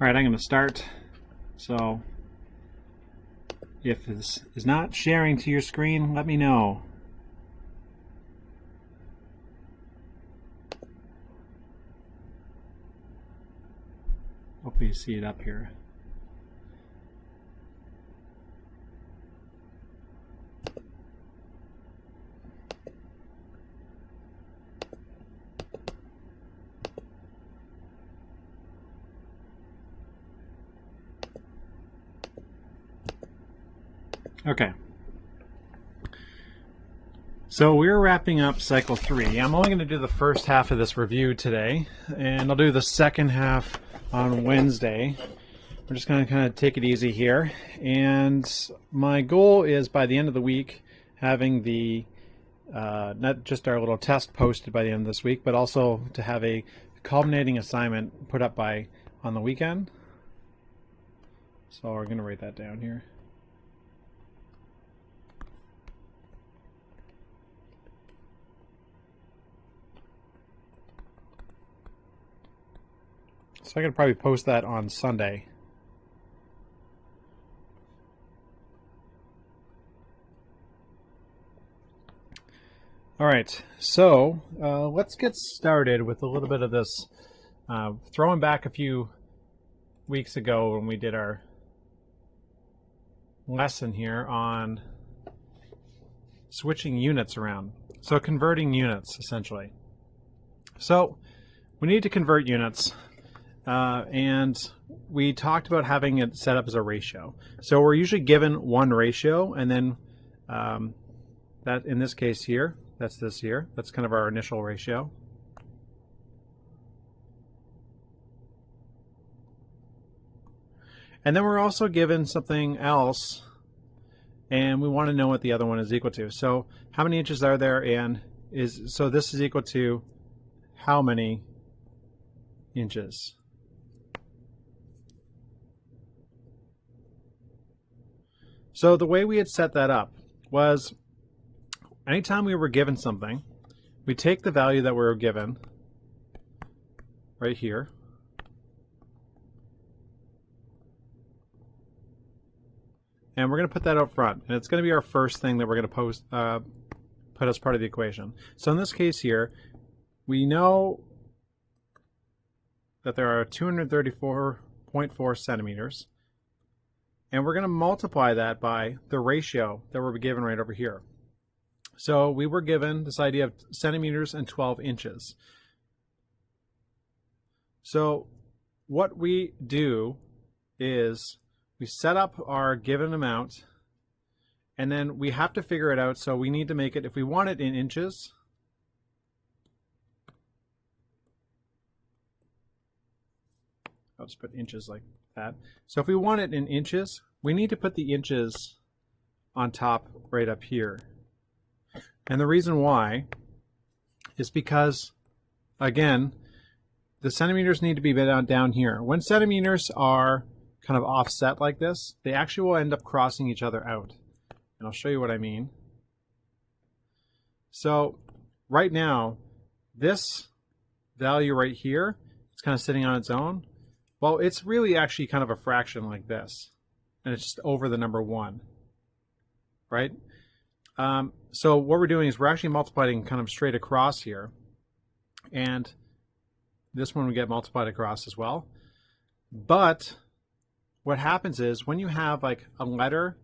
All right, I'm going to start. So if this is not sharing to your screen, let me know. Hopefully you see it up here. Okay. So we're wrapping up cycle 3. I'm only going to do the first half of this review today, and I'll do the second half on Wednesday. We're just going to kind of take it easy here, and my goal is by the end of the week having the not just our little test posted by the end of this week, but also to have a culminating assignment put up by on the weekend. So we're going to write that down here. So I could probably post that on Sunday. All right, so let's get started with a little bit of this. Throwing back a few weeks ago when we did our lesson here on switching units around. So converting units, essentially. So we need to convert units. And we talked about having it set up as a ratio. So we're usually given one ratio, and then that in this case here, that's this here. That's kind of our initial ratio. And then we're also given something else, and we want to know what the other one is equal to. So how many inches are there, and so this is equal to how many inches? So the way we had set that up was anytime we were given something, we take the value that we were given right here, and we're going to put that up front, and it's going to be our first thing that we're going to put as part of the equation. So in this case here, we know that there are 234.4 centimeters. And we're going to multiply that by the ratio that we're given right over here. So we were given this idea of centimeters and 12 inches. So what we do is we set up our given amount, and then we have to figure it out. So we need to make it, if we want it in inches, I'll just put inches like that. So if we want it in inches, we need to put the inches on top right up here. And the reason why is because, again, the centimeters need to be down here. When centimeters are kind of offset like this, they actually will end up crossing each other out. And I'll show you what I mean. So right now, this value right here, it's kind of sitting on its own. Well, it's really actually kind of a fraction like this, and it's just over the number 1, right? So what we're doing is we're actually multiplying kind of straight across here, and this one will get multiplied across as well. But what happens is when you have like a letter,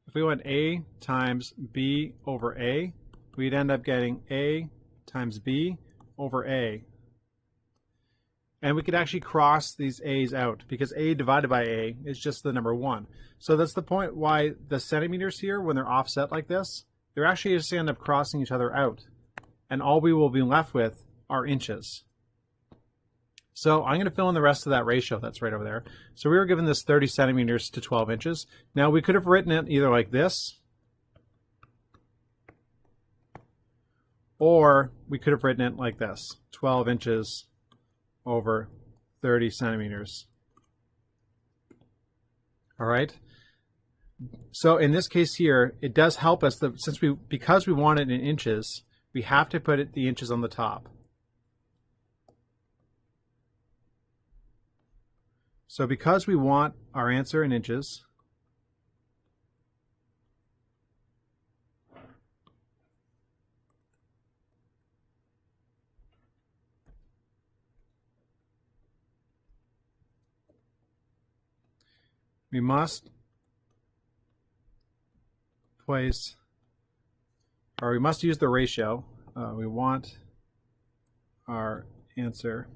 if we went A times B over A, we'd end up getting A times B over A. And we could actually cross these A's out because A divided by A is just the number 1. So that's the point why the centimeters here, when they're offset like this, they're actually just end up crossing each other out. And all we will be left with are inches. So I'm going to fill in the rest of that ratio that's right over there. So we were given this 30 centimeters to 12 inches. Now we could have written it either like this, or we could have written it like this, 12 inches over 30 centimeters. All right. So in this case here, it does help us that because we want it in inches, we have to put the inches on the top. So because we want our answer in inches, we must place, or we must use the ratio. We want our answer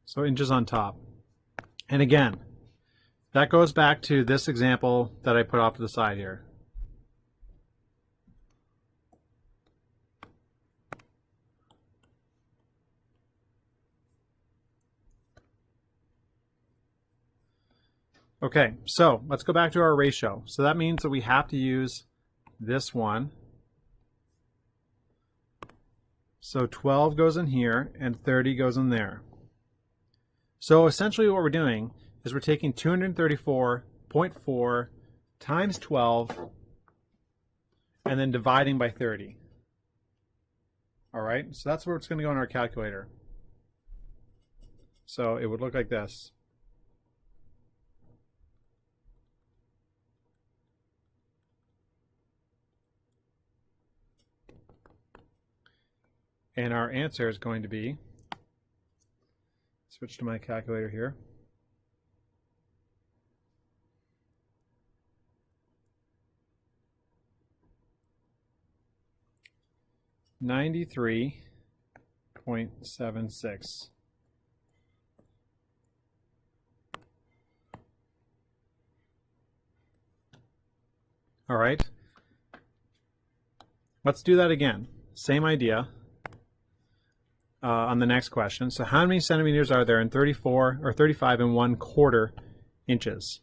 so inches on top. And again, that goes back to this example that I put off to the side here. Okay, so let's go back to our ratio. So that means that we have to use this one. So 12 goes in here and 30 goes in there. So essentially what we're doing is we're taking 234.4 times 12 and then dividing by 30. All right, so that's where it's going to go in our calculator. So it would look like this. And our answer is going to be, switch to my calculator here, 93.76. All right. Let's do that again. Same idea on the next question. So how many centimeters are there in 34 or 35 and 1/4 inches?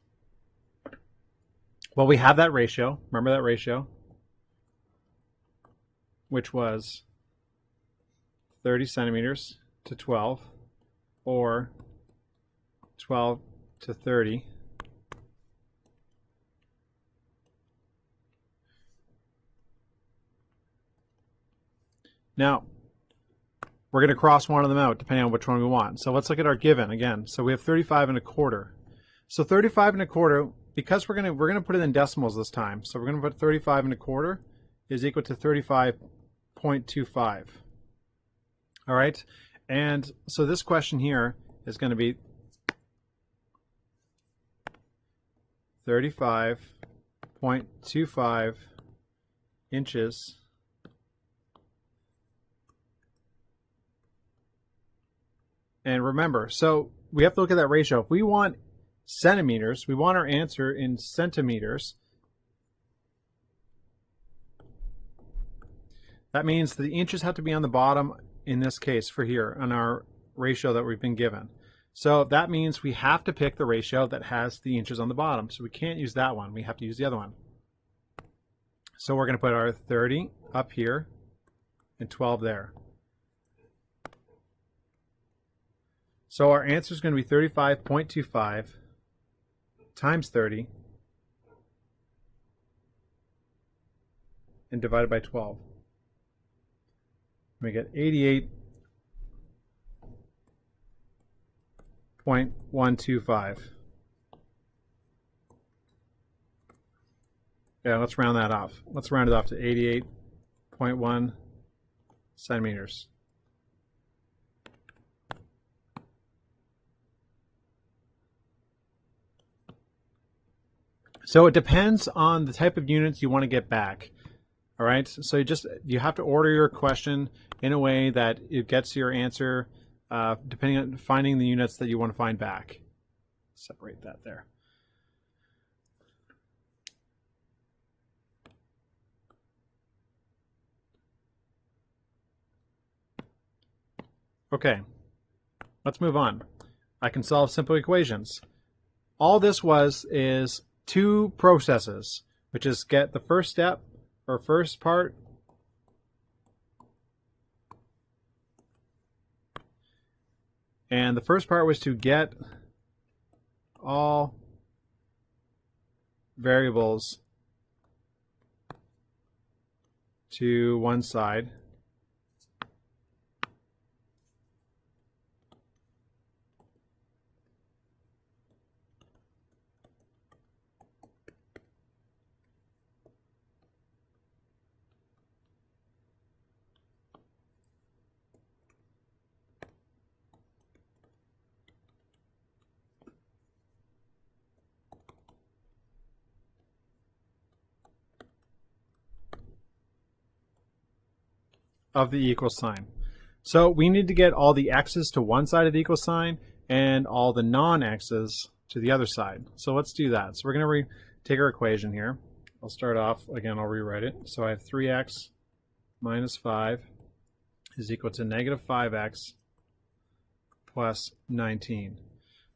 Well, we have that ratio. Remember that ratio? Which was 30 centimeters to 12, or 12 to 30. Now, we're going to cross one of them out depending on which one we want. So let's look at our given again. So we have 35 1/4. So 35 1/4, because we're going to put it in decimals this time. So we're going to put 35 1/4 is equal to 35.25. All right, and so this question here is going to be 35.25 inches and remember, so we have to look at that ratio. If we want centimeters, we want our answer in centimeters. That means the inches have to be on the bottom in this case for here on our ratio that we've been given. So that means we have to pick the ratio that has the inches on the bottom. So we can't use that one. We have to use the other one. So we're going to put our 30 up here and 12 there. So our answer is going to be 35.25 times 30 and divided by 12. We get 88.125. Yeah, let's round that off. Let's round it off to 88.1 centimeters. So it depends on the type of units you want to get back. All right, so you have to order your question in a way that it gets your answer depending on finding the units that you want to find back. Separate that there. Okay, let's move on. I can solve simple equations. All this is two processes, which is get the first step or first part and the first part was to get all variables to one side. Of the equal sign. So we need to get all the x's to one side of the equal sign and all the non-x's to the other side. So let's do that. So we're going to take our equation here. I'll start off, again, I'll rewrite it. So I have 3x minus 5 is equal to negative 5x plus 19.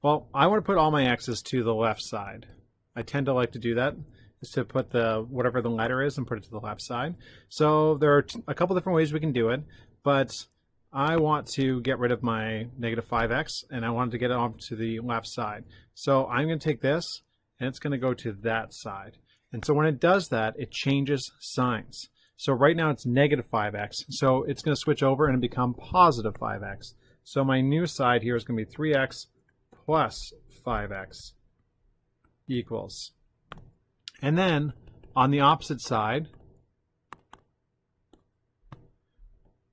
Well, I want to put all my x's to the left side. I tend to like to do that, is to put the whatever the letter is and put it to the left side. So there are a couple different ways we can do it, but I want to get rid of my negative 5x and I want to get it off to the left side. So I'm going to take this and it's going to go to that side. And so when it does that, it changes signs. So right now it's negative 5x, so it's going to switch over and become positive 5x. So my new side here is going to be 3x plus 5x equals. And then on the opposite side,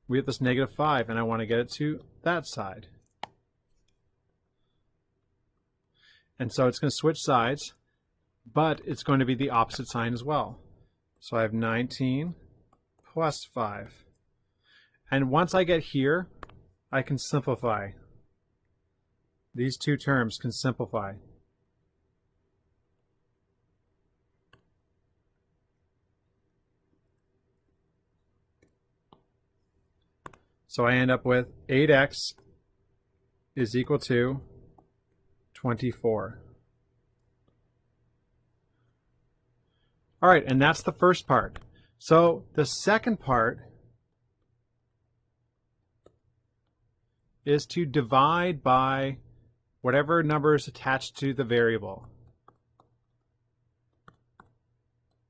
we have this negative 5, and I want to get it to that side. And so it's going to switch sides, but it's going to be the opposite sign as well. So I have 19 plus 5. And once I get here, I can simplify. These two terms can simplify. So I end up with 8x is equal to 24. All right, and that's the first part. So the second part is to divide by whatever number is attached to the variable.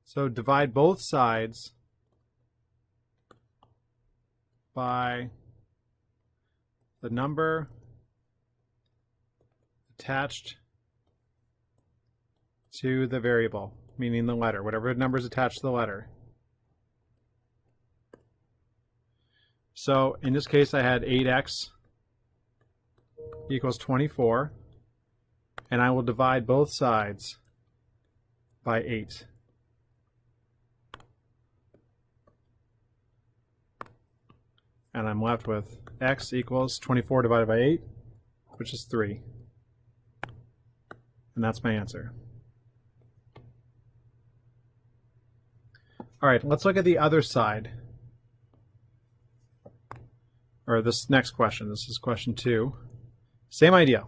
So divide both sides by the number attached to the variable, meaning the letter, whatever number is attached to the letter. So in this case I had 8x equals 24, and I will divide both sides by 8. And I'm left with x equals 24 divided by 8, which is 3. And that's my answer. All right, let's look at the other side. Or this next question. This is question 2. Same idea.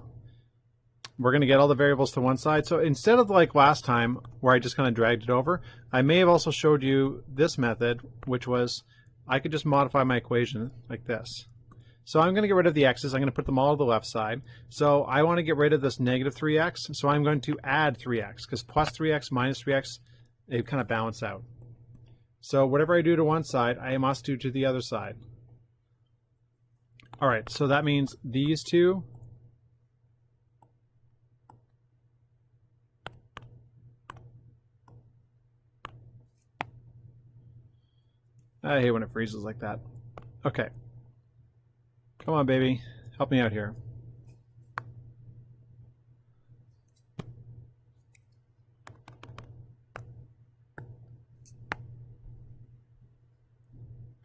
We're going to get all the variables to one side. So instead of like last time where I just kind of dragged it over, I may have also showed you this method, which was I could just modify my equation like this. So I'm going to get rid of the x's. I'm going to put them all to the left side. So I want to get rid of this negative 3x. So I'm going to add 3x because plus 3x minus 3x, they kind of balance out. So whatever I do to one side, I must do to the other side. All right, so that means these two I hate when it freezes like that. Okay. Come on, baby. Help me out here.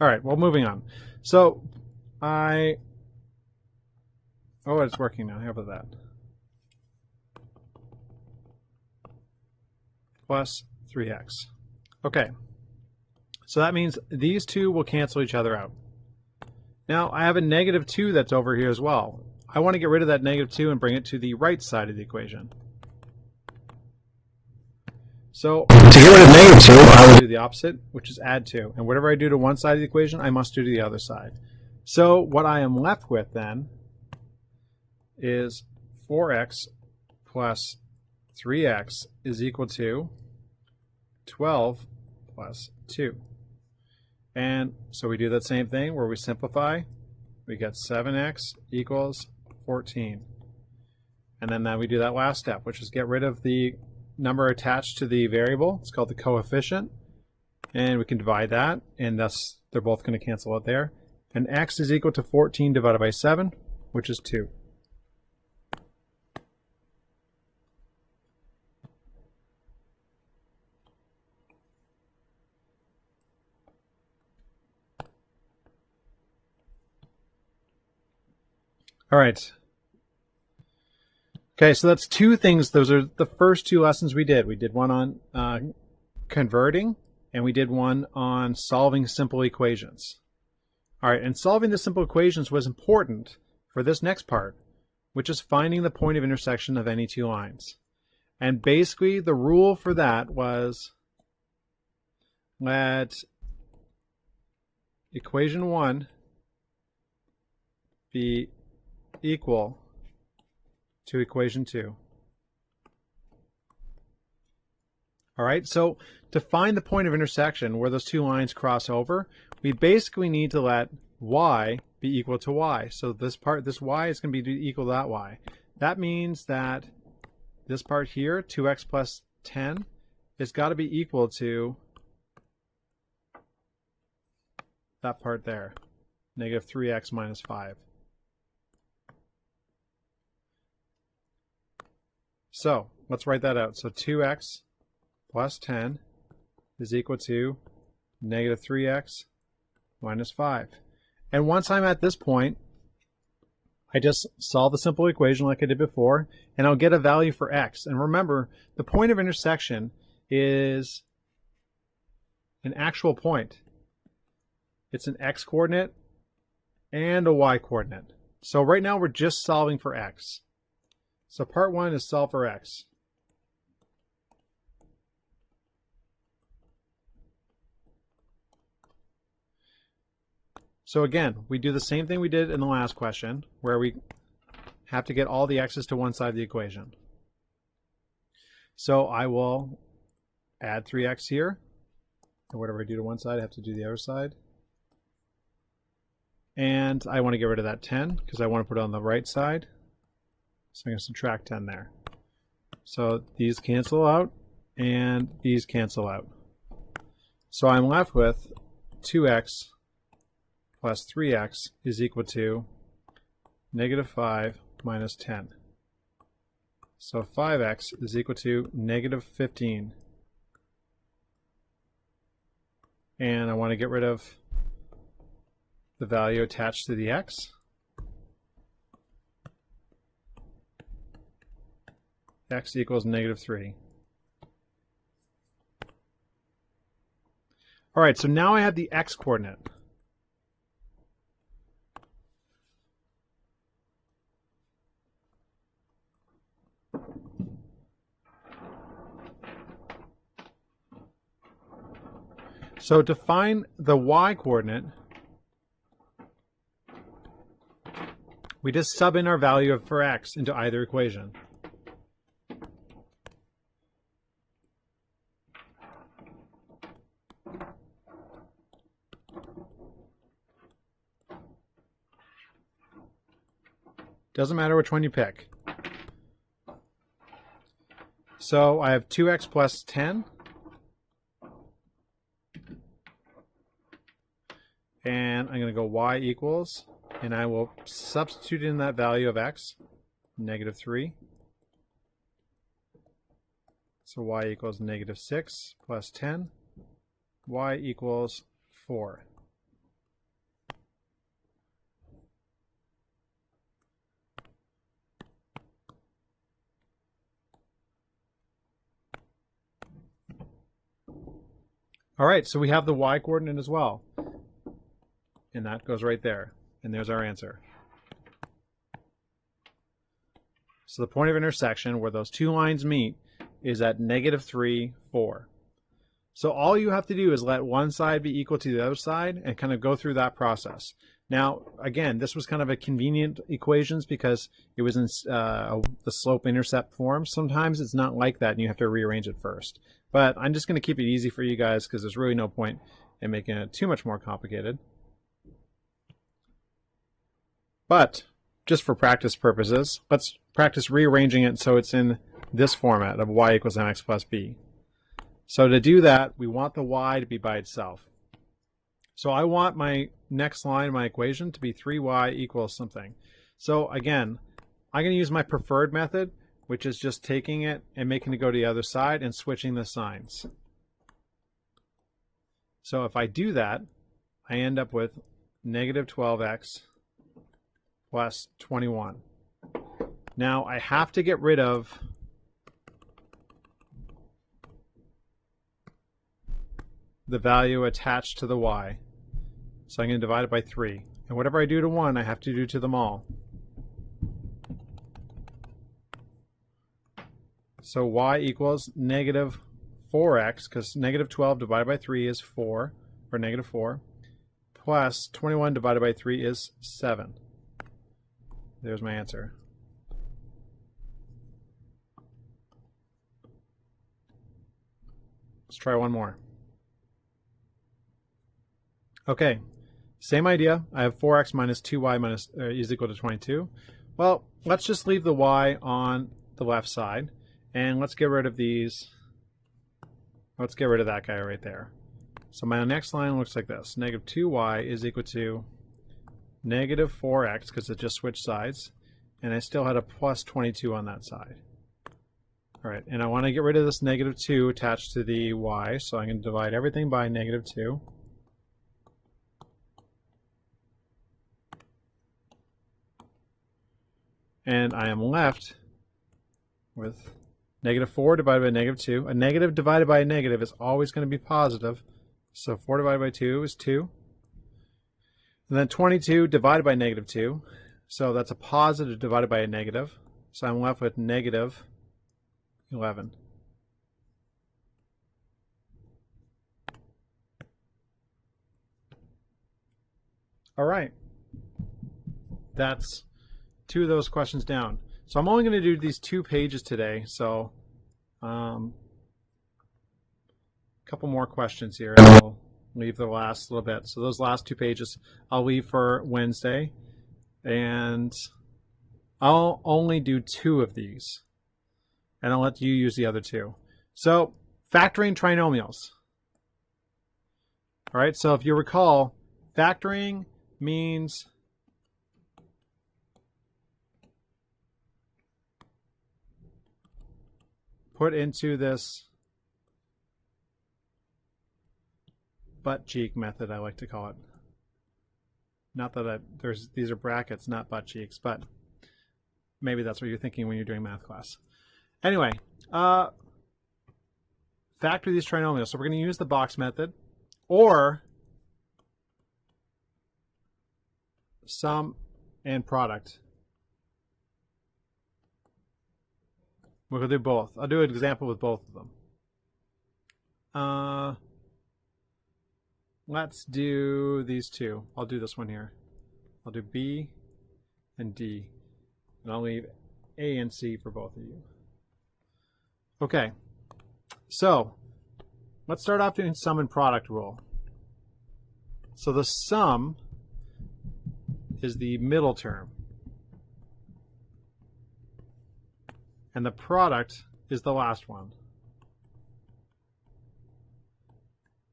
All right, well, moving on. So, oh, it's working now. How about that? Plus 3x. Okay. So that means these two will cancel each other out. Now I have a negative 2 that's over here as well. I want to get rid of that negative 2 and bring it to the right side of the equation. So to get rid of negative 2, I would do the opposite, which is add 2. And whatever I do to one side of the equation, I must do to the other side. So what I am left with then is 4x plus 3x is equal to 12 plus 2. And so we do that same thing where we simplify. We get 7x equals 14. And then we do that last step, which is get rid of the number attached to the variable. It's called the coefficient. And we can divide that, and thus they're both going to cancel out there. And x is equal to 14 divided by 7, which is 2. All right. Okay, so that's two things. Those are the first two lessons we did. We did one on converting, and we did one on solving simple equations. All right, and solving the simple equations was important for this next part, which is finding the point of intersection of any two lines. And basically, the rule for that was let equation 1 be equal to equation 2. All right, so to find the point of intersection where those two lines cross over, we basically need to let y be equal to y. So this y is going to be equal to that y. That means that this part here, 2x plus 10, has got to be equal to that part there, negative 3x minus 5. So let's write that out. So 2x plus 10 is equal to negative 3x minus 5. And once I'm at this point, I just solve the simple equation like I did before, and I'll get a value for x. And remember, the point of intersection is an actual point. It's an x coordinate and a y coordinate. So right now we're just solving for x. So part 1 is solve for x. So again, we do the same thing we did in the last question, where we have to get all the x's to one side of the equation. So I will add 3x here, and whatever I do to one side, I have to do the other side. And I want to get rid of that 10, because I want to put it on the right side. So I'm going to subtract 10 there. So these cancel out, and these cancel out. So I'm left with 2x plus 3x is equal to negative 5 minus 10. So 5x is equal to negative 15. And I want to get rid of the value attached to the x. X equals negative 3. All right, so now I have the x coordinate. So to find the y coordinate, we just sub in our value for x into either equation. Doesn't matter which one you pick. So I have 2x plus 10. And I'm going to go y equals, and I will substitute in that value of x, negative 3. So y equals negative 6 plus 10. Y equals 4. All right, so we have the y coordinate as well. And that goes right there. And there's our answer. So the point of intersection where those two lines meet is at -3, 4. So all you have to do is let one side be equal to the other side and kind of go through that process. Now, again, this was kind of a convenient equations because it was in the slope-intercept form. Sometimes it's not like that and you have to rearrange it first. But I'm just going to keep it easy for you guys because there's really no point in making it too much more complicated. But just for practice purposes, let's practice rearranging it so it's in this format of y equals mx plus b. So to do that, we want the y to be by itself. So I want my next line, my equation, to be 3y equals something. So again, I'm going to use my preferred method, which is just taking it and making it go to the other side and switching the signs. So if I do that, I end up with -12x plus 21. Now I have to get rid of the value attached to the y. So I'm going to divide it by 3. And whatever I do to one, I have to do to them all. So y equals -4x, because -12 divided by 3 is 4, or -4, plus 21 divided by 3 is 7. There's my answer. Let's try one more. Okay, same idea. I have 4x minus 2y is equal to 22. Well, let's just leave the y on the left side, and let's get rid of these. Let's get rid of that guy right there. So my next line looks like this. -2y is equal to -4x, because it just switched sides, and I still had a plus 22 on that side. All right, and I want to get rid of this -2 attached to the y, so I'm going to divide everything by -2. And I am left with -4 divided by -2. A negative divided by a negative is always going to be positive. So 4 divided by 2 is 2. And then 22 divided by -2. So that's a positive divided by a negative. So I'm left with -11. All right. That's 2 of those questions down. So I'm only going to do these 2 pages today. So a couple more questions here. I'll leave the last little bit. So those last 2 pages I'll leave for Wednesday. And I'll only do 2 of these. And I'll let you use the other 2. So factoring trinomials. All right, so if you recall, factoring means put into this butt cheek method, I like to call it. Not that these are brackets, not butt cheeks, but maybe that's what you're thinking when you're doing math class. Anyway, factor these trinomials. So we're going to use the box method, or sum and product. We're going to do both. I'll do an example with both of them. Let's do these 2. I'll do this one here. I'll do B and D. And I'll leave A and C for both of you. Okay. So let's start off doing sum and product rule. So the sum is the middle term. And the product is the last one.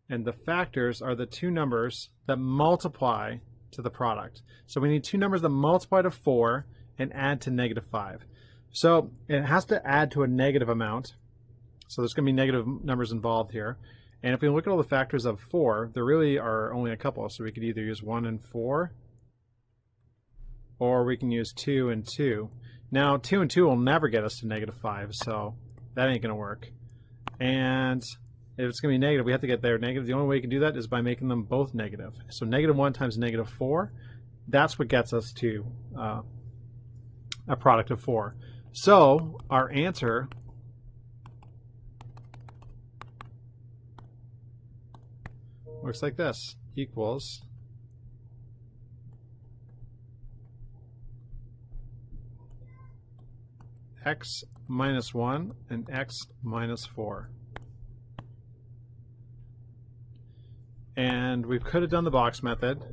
And the factors are the 2 numbers that multiply to the product. So we need 2 numbers that multiply to 4 and add to -5. So it has to add to a negative amount. So there's going to be negative numbers involved here. And if we look at all the factors of 4, there really are only a couple. So we could either use 1 and 4, or we can use 2 and 2. Now 2 and 2 will never get us to -5, so that ain't going to work. And if it's going to be negative, we have to get there negative. The only way you can do that is by making them both negative. So -1 times -4, that's what gets us to a product of 4. So our answer looks like this, equals x minus 1 and x minus 4. And we could have done the box method,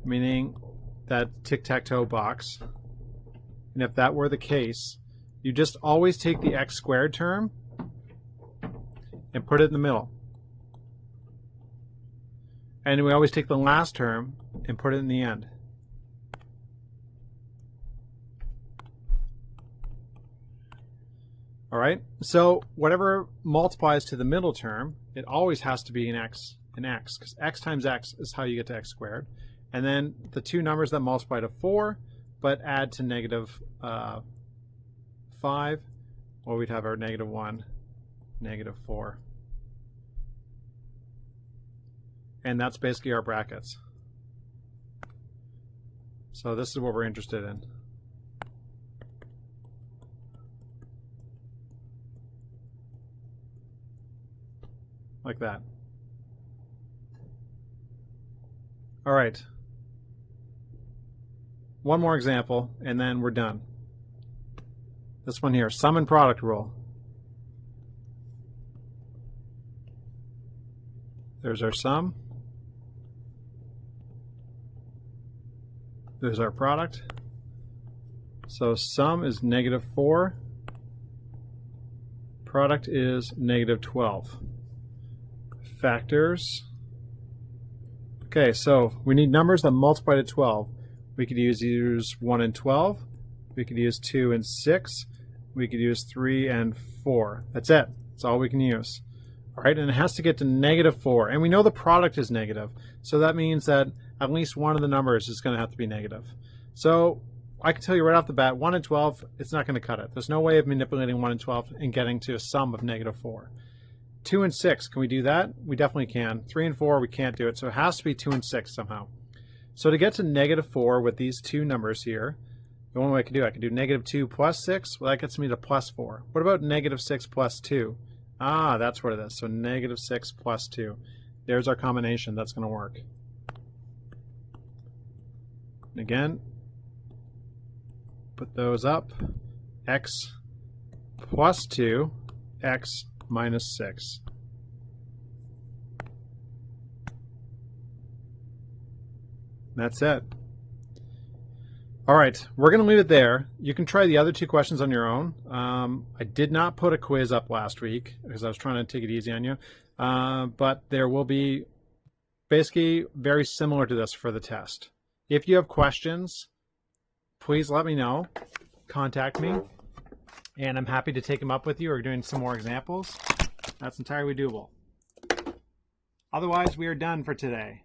meaning that tic-tac-toe box. And if that were the case, you just always take the x squared term and put it in the middle. And we always take the last term and put it in the end. All right, so whatever multiplies to the middle term, it always has to be an x, because x times x is how you get to x squared. And then the two numbers that multiply to 4, but add to negative 5, well, we'd have our negative 1, negative 4. And that's basically our brackets. So this is what we're interested in. Like that. All right. One more example, and then we're done. This one here, sum and product rule. There's our sum. There's our product. So sum is negative 4. Product is negative 12. Factors. Okay, so we need numbers that multiply to 12. We could use 1 and 12. We could use 2 and 6. We could use 3 and 4. That's it. That's all we can use. All right, and it has to get to negative 4. And we know the product is negative. So that means that at least one of the numbers is going to have to be negative. So I can tell you right off the bat, 1 and 12, it's not going to cut it. There's no way of manipulating 1 and 12 and getting to a sum of negative 4. 2 and 6, can we do that? We definitely can. 3 and 4, we can't do it. So it has to be 2 and 6 somehow. So to get to negative 4 with these two numbers here, the only way I can do negative 2 plus 6. Well, that gets me to plus 4. What about negative 6 plus 2? Ah, that's what it is. So negative 6 plus 2. There's our combination. That's going to work. And again, put those up. X plus 2, x minus 6. That's it. All right, we're going to leave it there. You can try the other two questions on your own. I did not put a quiz up last week because I was trying to take it easy on you. But there will be basically very similar to this for the test. If you have questions, please let me know. Contact me. And I'm happy to take them up with you or doing some more examples. That's entirely doable. Otherwise, we are done for today.